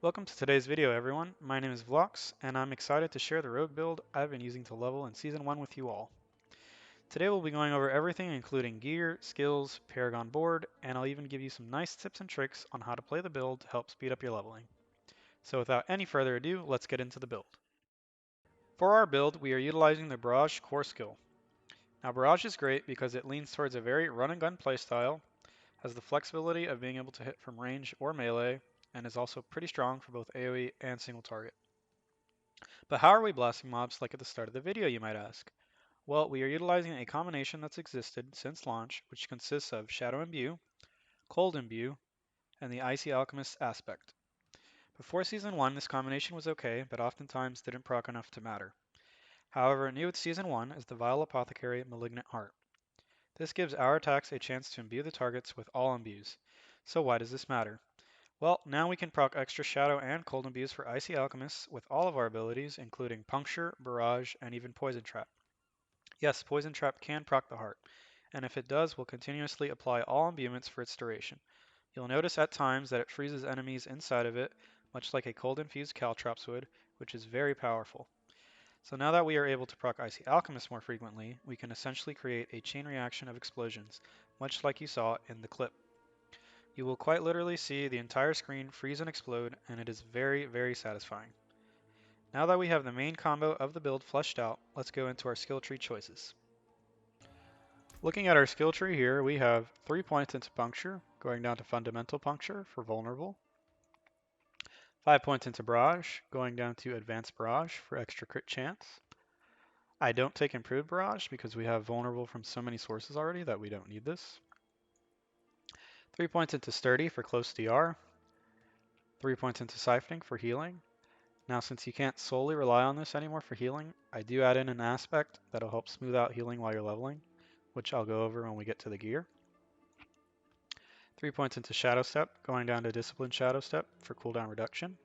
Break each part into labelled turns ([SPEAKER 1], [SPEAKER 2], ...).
[SPEAKER 1] Welcome to today's video everyone. My name is Vlox and I'm excited to share the rogue build I've been using to level in Season 1 with you all. Today we'll be going over everything including gear, skills, Paragon board, and I'll even give you some nice tips and tricks on how to play the build to help speed up your leveling. So without any further ado, let's get into the build. For our build, we are utilizing the Barrage core skill. Now Barrage is great because it leans towards a very run and gun playstyle, has the flexibility of being able to hit from range or melee, and is also pretty strong for both AoE and single target. But how are we blasting mobs like at the start of the video, you might ask? Well, we are utilizing a combination that's existed since launch, which consists of Shadow Imbue, Cold Imbue, and the Icy Alchemist Aspect. Before Season 1, this combination was okay, but oftentimes didn't proc enough to matter. However, new with Season 1 is the Vile Apothecary Malignant Heart. This gives our attacks a chance to imbue the targets with all imbues. So why does this matter? Well, now we can proc extra Shadow and Cold Imbues for Icy Alchemists with all of our abilities, including Puncture, Barrage, and even Poison Trap. Yes, Poison Trap can proc the heart, and if it does, we'll continuously apply all imbuements for its duration. You'll notice at times that it freezes enemies inside of it, much like a cold infused Caltrops would, which is very powerful. So now that we are able to proc Icy Alchemist more frequently, we can essentially create a chain reaction of explosions, much like you saw in the clip. You will quite literally see the entire screen freeze and explode, and it is very, very satisfying. Now that we have the main combo of the build fleshed out, let's go into our skill tree choices. Looking at our skill tree here, we have 3 points into Puncture, going down to Fundamental Puncture for Vulnerable. 5 points into Barrage, going down to Advanced Barrage for extra crit chance. I don't take Improved Barrage because we have Vulnerable from so many sources already that we don't need this. 3 points into Sturdy for Close DR. 3 points into Siphoning for healing. Now since you can't solely rely on this anymore for healing, I do add in an aspect that'll help smooth out healing while you're leveling, which I'll go over when we get to the gear. 3 points into Shadow Step, going down to Discipline Shadow Step for cooldown reduction.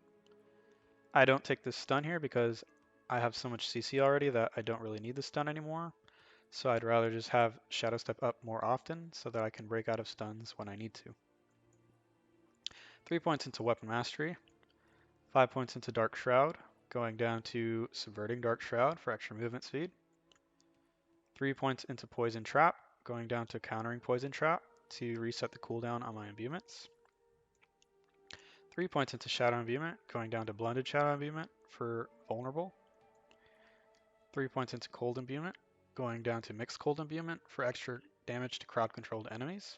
[SPEAKER 1] I don't take this stun here because I have so much CC already that I don't really need the stun anymore. So I'd rather just have Shadow Step up more often so that I can break out of stuns when I need to. 3 points into Weapon Mastery. 5 points into Dark Shroud, going down to Subverting Dark Shroud for extra movement speed. 3 points into Poison Trap, going down to Countering Poison Trap to reset the cooldown on my imbuements. 3 points into Shadow Imbuement, going down to Blended Shadow Imbuement for Vulnerable. 3 points into Cold Imbuement, going down to Mixed Cold Imbuement for extra damage to crowd-controlled enemies.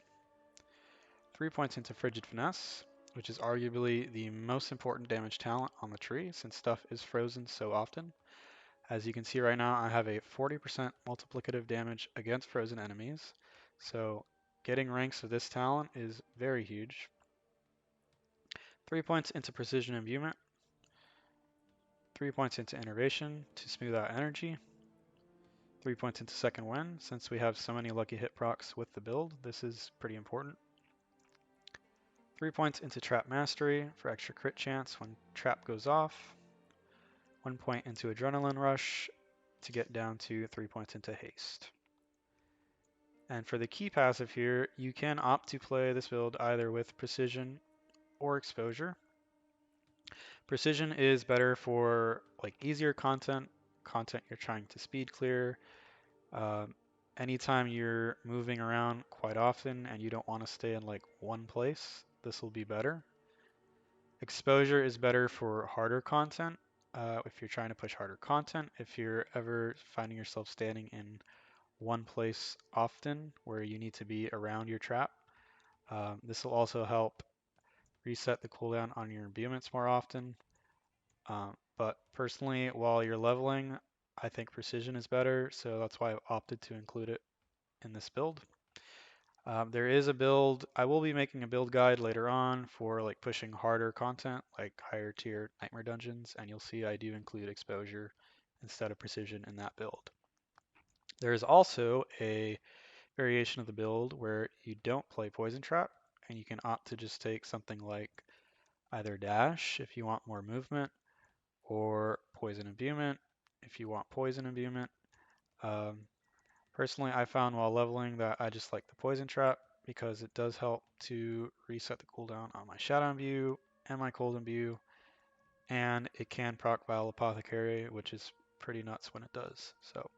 [SPEAKER 1] 3 points into Frigid Finesse, which is arguably the most important damage talent on the tree since stuff is frozen so often. As you can see right now, I have a 40% multiplicative damage against frozen enemies, so getting ranks of this talent is very huge. 3 points into Precision Imbuement, 3 points into Innervation to smooth out energy, 3 points into Second Wind. Since we have so many lucky hit procs with the build, this is pretty important. 3 points into Trap Mastery for extra crit chance when trap goes off. 1 point into Adrenaline Rush to get down to 3 points into Haste. And for the key passive here, you can opt to play this build either with Precision or Exposure. Precision is better for like easier content you're trying to speed clear. Anytime you're moving around quite often and you don't want to stay in like one place, this will be better. Exposure is better for harder content. If you're trying to push harder content, if you're ever finding yourself standing in one place often where you need to be around your trap, this will also help reset the cooldown on your imbuements more often. But personally, while you're leveling, I think precision is better, so that's why I've opted to include it in this build. There is a build, I will be making a build guide later on for like pushing harder content, like higher tier nightmare dungeons, and you'll see I do include exposure instead of precision in that build. There is also a variation of the build where you don't play Poison Trap, and you can opt to just take something like either Dash if you want more movement, or Poison Imbuement if you want Poison Imbuement. Personally, I found while leveling that I just like the Poison Trap because it does help to reset the cooldown on my Shadow Imbue and my Cold Imbue, and it can proc Vile Apothecary, which is pretty nuts when it does. So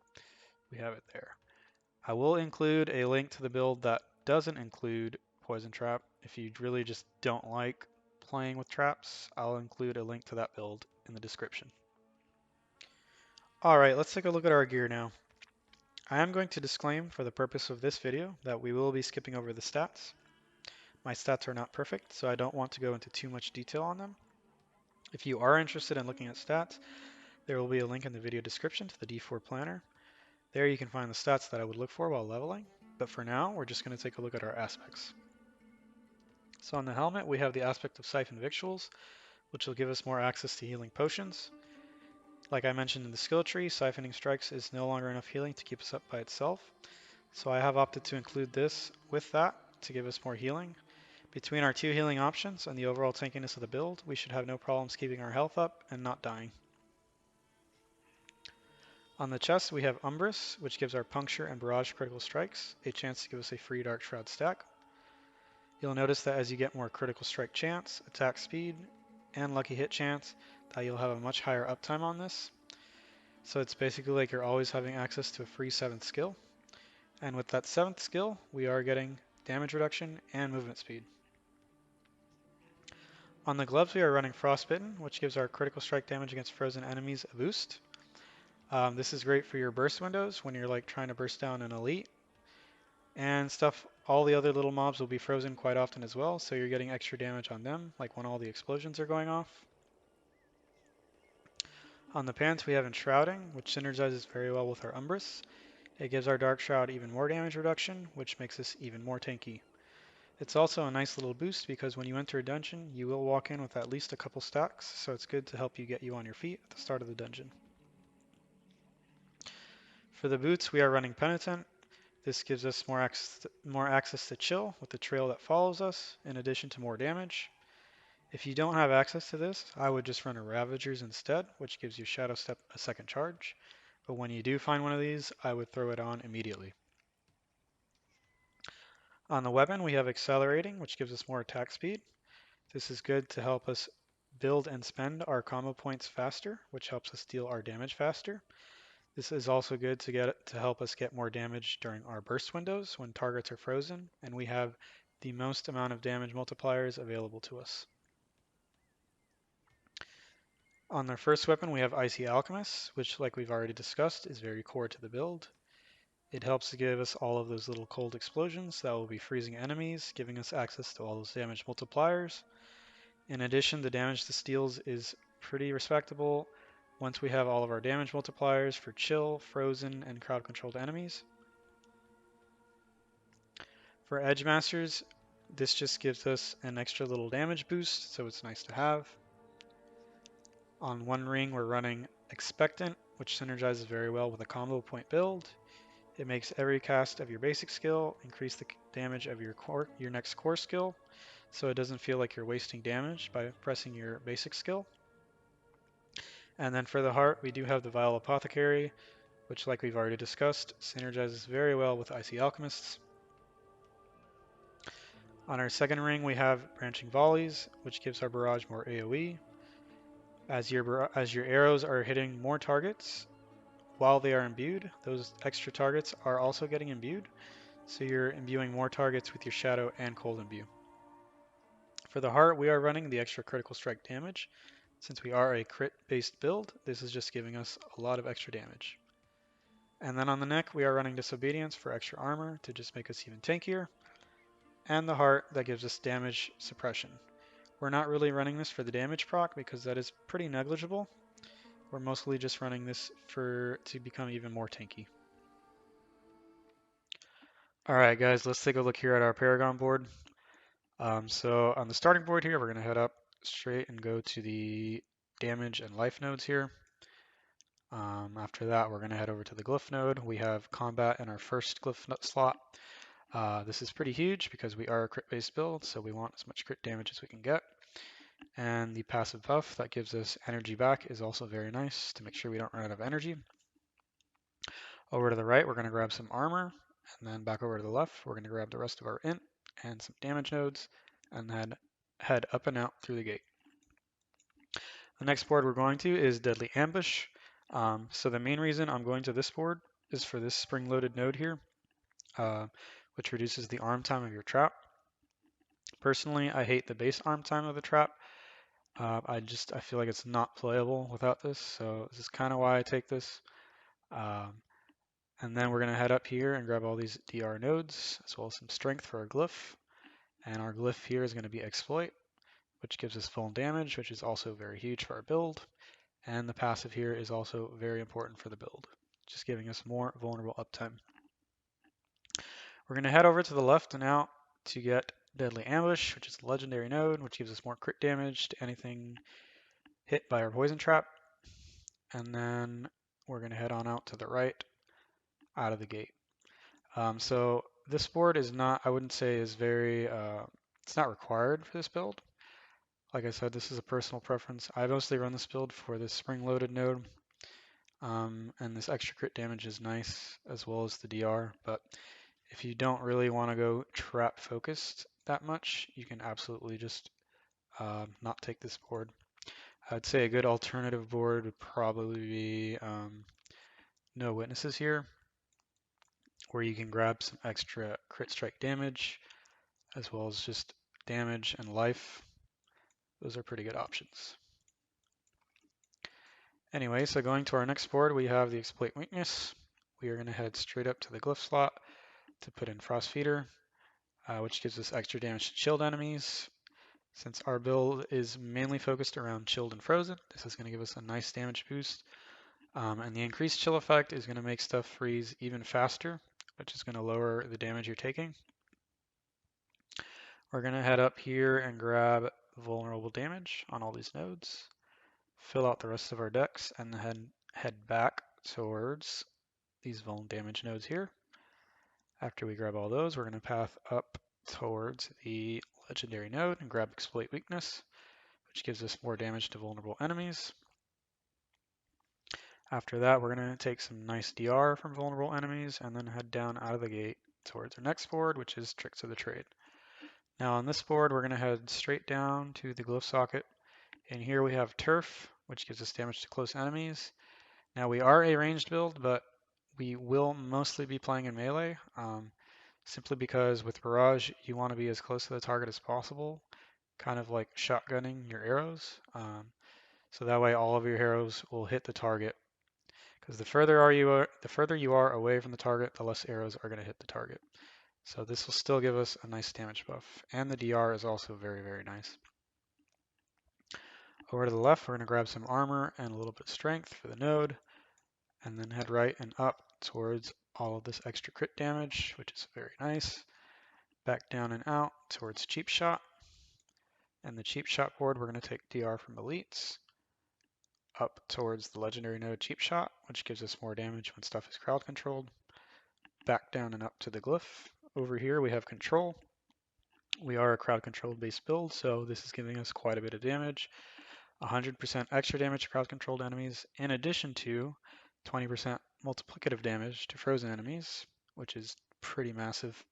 [SPEAKER 1] we have it there. I will include a link to the build that doesn't include Poison Trap. If you really just don't like playing with traps, I'll include a link to that build in the description. Alright, let's take a look at our gear now. I am going to disclaim for the purpose of this video that we will be skipping over the stats. My stats are not perfect, so I don't want to go into too much detail on them. If you are interested in looking at stats, there will be a link in the video description to the D4 planner. There you can find the stats that I would look for while leveling, but for now we're just going to take a look at our aspects. So on the helmet we have the aspect of Siphon Victuals, which will give us more access to healing potions. Like I mentioned in the skill tree, Siphoning Strikes is no longer enough healing to keep us up by itself, so I have opted to include this with that to give us more healing. Between our two healing options and the overall tankiness of the build, we should have no problems keeping our health up and not dying. On the chest we have Umbrous, which gives our Puncture and Barrage critical strikes a chance to give us a free Dark Shroud stack. You'll notice that as you get more critical strike chance, attack speed, and lucky hit chance, that you'll have a much higher uptime on this. So it's basically like you're always having access to a free 7th skill. And with that 7th skill, we are getting damage reduction and movement speed. On the gloves we are running Frostbitten, which gives our critical strike damage against frozen enemies a boost. This is great for your burst windows when you're like trying to burst down an elite and stuff. All the other little mobs will be frozen quite often as well, so you're getting extra damage on them, like when all the explosions are going off. On the pants we have Enshrouding, which synergizes very well with our Umbrous. It gives our Dark Shroud even more damage reduction, which makes us even more tanky. It's also a nice little boost because when you enter a dungeon, you will walk in with at least a couple stacks, so it's good to help you get you on your feet at the start of the dungeon. For the boots, we are running Penitent. This gives us more access to chill with the trail that follows us, in addition to more damage. If you don't have access to this, I would just run a Ravagers instead, which gives you Shadow Step a second charge. But when you do find one of these, I would throw it on immediately. On the weapon, we have Accelerating, which gives us more attack speed. This is good to help us build and spend our combo points faster, which helps us deal our damage faster. This is also good to help us get more damage during our burst windows when targets are frozen and we have the most amount of damage multipliers available to us. On our first weapon we have Icy Alchemist, which like we've already discussed is very core to the build. It helps to give us all of those little cold explosions that will be freezing enemies, giving us access to all those damage multipliers. In addition, the damage this deals is pretty respectable once we have all of our damage multipliers for chill, frozen, and crowd controlled enemies. For Edge Masters, this just gives us an extra little damage boost, so it's nice to have. On one ring, we're running Expectant, which synergizes very well with a combo point build. It makes every cast of your basic skill increase the damage of your next core skill, so it doesn't feel like you're wasting damage by pressing your basic skill. And then for the heart, we do have the Vile Apothecary, which like we've already discussed, synergizes very well with Icy Alchemists. On our second ring, we have Branching Volleys, which gives our barrage more AoE. As your arrows are hitting more targets while they are imbued, those extra targets are also getting imbued, so you're imbuing more targets with your Shadow and Cold Imbue. For the heart, we are running the extra critical strike damage. Since we are a crit-based build, this is just giving us a lot of extra damage. And then on the neck, we are running Disobedience for extra armor to just make us even tankier. And the heart, that gives us damage suppression. We're not really running this for the damage proc because that is pretty negligible. We're mostly just running this to become even more tanky. Alright guys, let's take a look here at our Paragon board. So on the starting board here, we're going to head up straight and go to the damage and life nodes here. After that, we're going to head over to the glyph node. We have combat in our first glyph slot. This is pretty huge because we are a crit-based build, so we want as much crit damage as we can get. And the passive buff that gives us energy back is also very nice to make sure we don't run out of energy. Over to the right, we're going to grab some armor, and then back over to the left, we're going to grab the rest of our int and some damage nodes, and then head up and out through the gate. The next board we're going to is Deadly Ambush. So the main reason I'm going to this board is for this spring-loaded node here, which reduces the arm time of your trap. Personally, I hate the base arm time of the trap. I feel like it's not playable without this, so this is kind of why I take this. And then we're going to head up here and grab all these DR nodes, as well as some strength for our glyph. And our glyph here is going to be Exploit, which gives us full damage, which is also very huge for our build. And the passive here is also very important for the build, just giving us more vulnerable uptime. We're going to head over to the left and out to get Deadly Ambush, which is a legendary node, which gives us more crit damage to anything hit by our poison trap. And then we're going to head on out to the right out of the gate. So this board is not, I wouldn't say is very, it's not required for this build. Like I said, this is a personal preference. I mostly run this build for this spring-loaded node, and this extra crit damage is nice, as well as the DR, but if you don't really want to go trap focused that much, you can absolutely just not take this board. I'd say a good alternative board would probably be No Witnesses here, where you can grab some extra crit strike damage, as well as just damage and life. Those are pretty good options. Anyway, so going to our next board, we have the Exploit Weakness. We are going to head straight up to the glyph slot to put in Frost Feeder, which gives us extra damage to chilled enemies. Since our build is mainly focused around chilled and frozen, this is going to give us a nice damage boost. And the increased chill effect is going to make stuff freeze even faster, which is going to lower the damage you're taking. We're going to head up here and grab vulnerable damage on all these nodes, fill out the rest of our decks, and then head back towards these vuln damage nodes here. After we grab all those, we're going to path up towards the legendary node and grab Exploit Weakness, which gives us more damage to vulnerable enemies. After that, we're going to take some nice DR from vulnerable enemies and then head down out of the gate towards our next board, which is Tricks of the Trade. Now on this board, we're going to head straight down to the glyph socket. And here we have Turf, which gives us damage to close enemies. Now we are a ranged build, but we will mostly be playing in melee, simply because with Barrage, you want to be as close to the target as possible, kind of like shotgunning your arrows. So that way all of your arrows will hit the target. Because the further you are away from the target, the less arrows are going to hit the target. So this will still give us a nice damage buff. And the DR is also very, very nice. Over to the left, we're going to grab some armor and a little bit of strength for the node, and then head right and up towards all of this extra crit damage, which is very nice. Back down and out towards Cheap Shot. And the Cheap Shot board, we're going to take DR from Elites up towards the legendary node Cheap Shot, which gives us more damage when stuff is crowd controlled. Back down and up to the glyph. Over here we have Control. We are a crowd controlled based build, so this is giving us quite a bit of damage. 100% extra damage to crowd controlled enemies, in addition to 20% multiplicative damage to frozen enemies, which is pretty massive.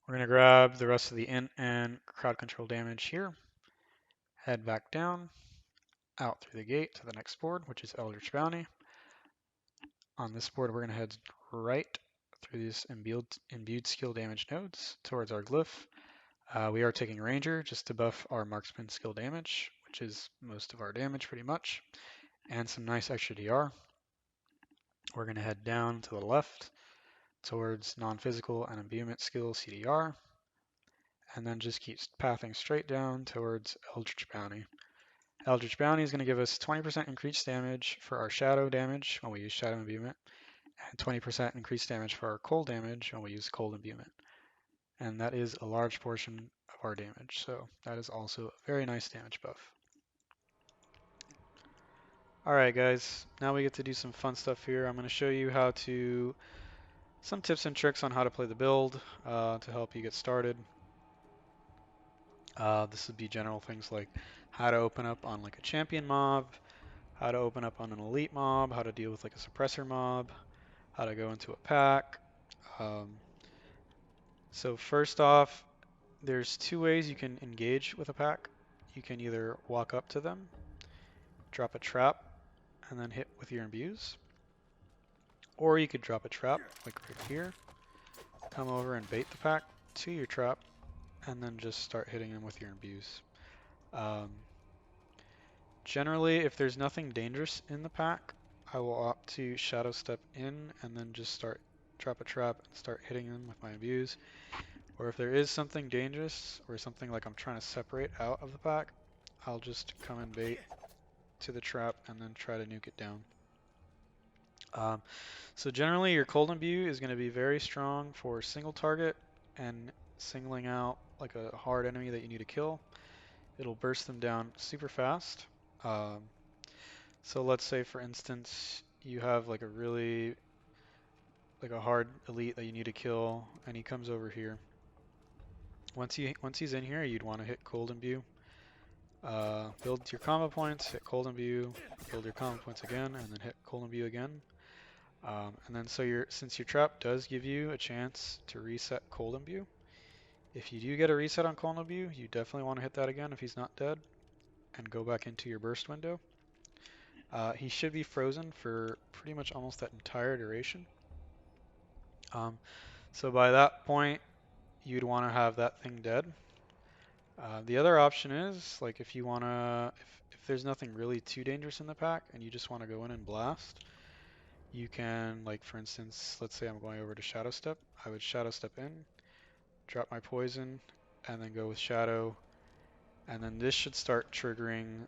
[SPEAKER 1] We're going to grab the rest of the int and crowd control damage here, head back down, out through the gate to the next board, which is Eldritch Bounty. On this board, we're going to head right through these imbued skill damage nodes towards our glyph. We are taking Ranger just to buff our marksman skill damage, which is most of our damage pretty much, and some nice extra DR. We're going to head down to the left towards non-physical and imbuement skill CDR, and then just keep pathing straight down towards Eldritch Bounty. Eldritch Bounty is going to give us 20% increased damage for our shadow damage when we use shadow imbuement, and 20% increased damage for our cold damage when we use cold imbuement. And that is a large portion of our damage, so that is also a very nice damage buff. Alright guys, now we get to do some fun stuff here. I'm going to show you some tips and tricks on how to play the build to help you get started. This would be general things like how to open up on like a champion mob, how to open up on an elite mob, how to deal with like a suppressor mob, how to go into a pack. So first off, there's two ways you can engage with a pack. you can either walk up to them, drop a trap, and then hit with your imbues. Or you could drop a trap, like right here, come over and bait the pack to your trap, and then just start hitting them with your imbues. Generally, if there's nothing dangerous in the pack, I will opt to shadow step in and then just drop a trap and start hitting them with my imbues. Or if there is something dangerous or something like I'm trying to separate out of the pack, I'll just come and bait to the trap and then try to nuke it down. So generally your cold imbue is going to be very strong for single target and singling out like a hard enemy that you need to kill. It'll burst them down super fast. So let's say for instance you have like a hard elite that you need to kill and he comes over here. Once he's in here, you'd want to hit cold imbue. Build your combo points, hit cold imbue, build your combo points again, and then hit cold imbue again. And then since your trap does give you a chance to reset cold imbue, if you do get a reset on cold imbue, you definitely want to hit that again if he's not dead, and go back into your burst window. He should be frozen for pretty much almost that entire duration. So by that point, you'd want to have that thing dead. The other option is, like, if you want to, if there's nothing really too dangerous in the pack and you just want to go in and blast, you can, like, for instance, let's say I'm going over to Shadow Step. I would Shadow Step in, drop my poison, and then go with Shadow. And then this should start triggering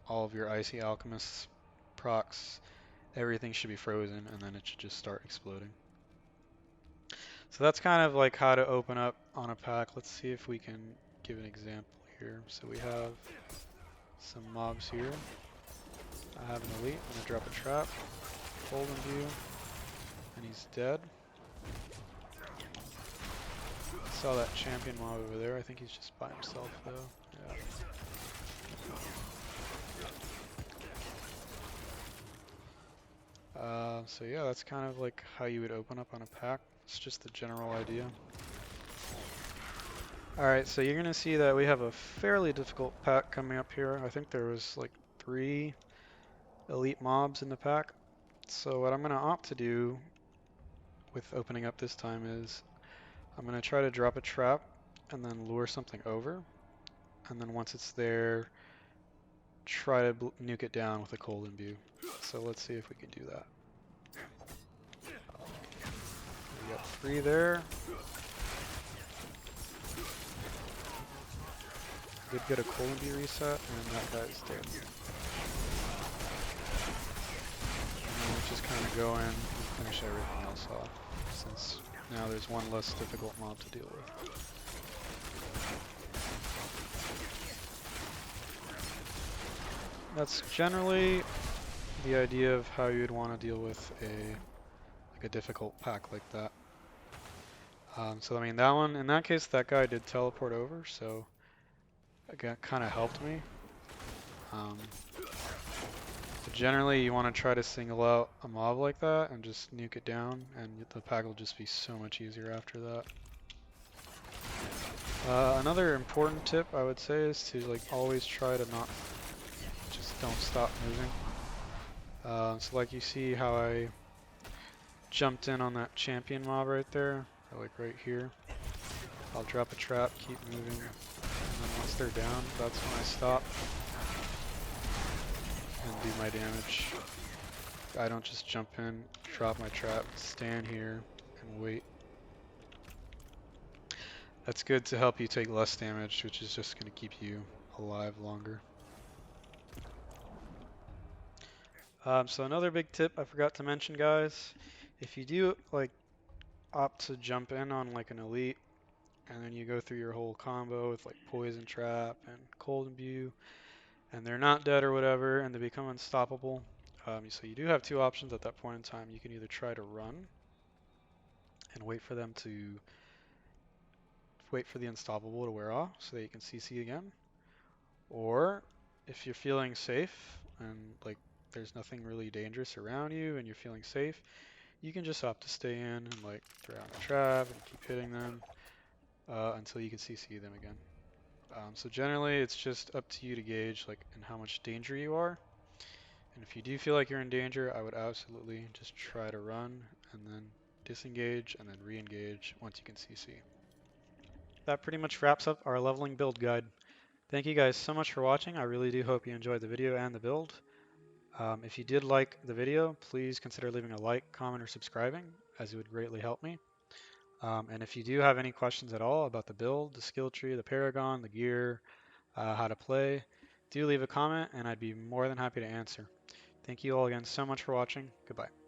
[SPEAKER 1] all of your Icy Alchemist procs. Everything should be frozen, and then it should just start exploding. So that's kind of like how to open up on a pack. Let's see if we can give an example here. So we have some mobs here. I have an elite. I'm going to drop a trap. Hold imbue. And he's dead. Saw that champion mob over there. I think he's just by himself though. Yeah. So yeah, that's kind of like how you would open up on a pack. It's just the general idea. Alright, so you're going to see that we have a fairly difficult pack coming up here. I think there was like 3 elite mobs in the pack. So what I'm going to opt to do with opening up this time is I'm going to try to drop a trap and then lure something over. And then once it's there, try to nuke it down with a cold imbue. So let's see if we can do that. We got 3 there. Did get a cold imbue reset, and that guy's dead. And then we just kind of go in and finish everything else off, since now there's one less difficult mob to deal with. That's generally the idea of how you'd want to deal with a difficult pack like that. So I mean that one, in that case, that guy did teleport over, so it kind of helped me. But generally, you want to try to single out a mob like that and just nuke it down, and the pack will just be so much easier after that. Another important tip I would say is to like always try to don't stop moving. So like you see how I jumped in on that champion mob right there, or like right here. I'll drop a trap, keep moving, and then once they're down, that's when I stop and do my damage. I don't just jump in, drop my trap, stand here, and wait. That's good to help you take less damage, which is just going to keep you alive longer. So another big tip I forgot to mention, guys, if you do like opt to jump in on like an elite, and then you go through your whole combo with like poison trap and cold imbue, and they're not dead or whatever, and they become unstoppable. So you do have 2 options at that point in time. You can either try to run and wait for the unstoppable to wear off so that you can CC again, or if you're feeling safe and like there's nothing really dangerous around you and you're feeling safe, you can just opt to stay in and like throw out a trap and keep hitting them until you can CC them again. So generally, it's just up to you to gauge like in how much danger you are. And if you do feel like you're in danger, I would absolutely just try to run and then disengage and then re-engage once you can CC. That pretty much wraps up our leveling build guide. Thank you guys so much for watching. I really do hope you enjoyed the video and the build. If you did like the video, please consider leaving a like, comment, or subscribing, as it would greatly help me. And if you do have any questions at all about the build, the skill tree, the Paragon, the gear, how to play, do leave a comment and I'd be more than happy to answer. Thank you all again so much for watching. Goodbye.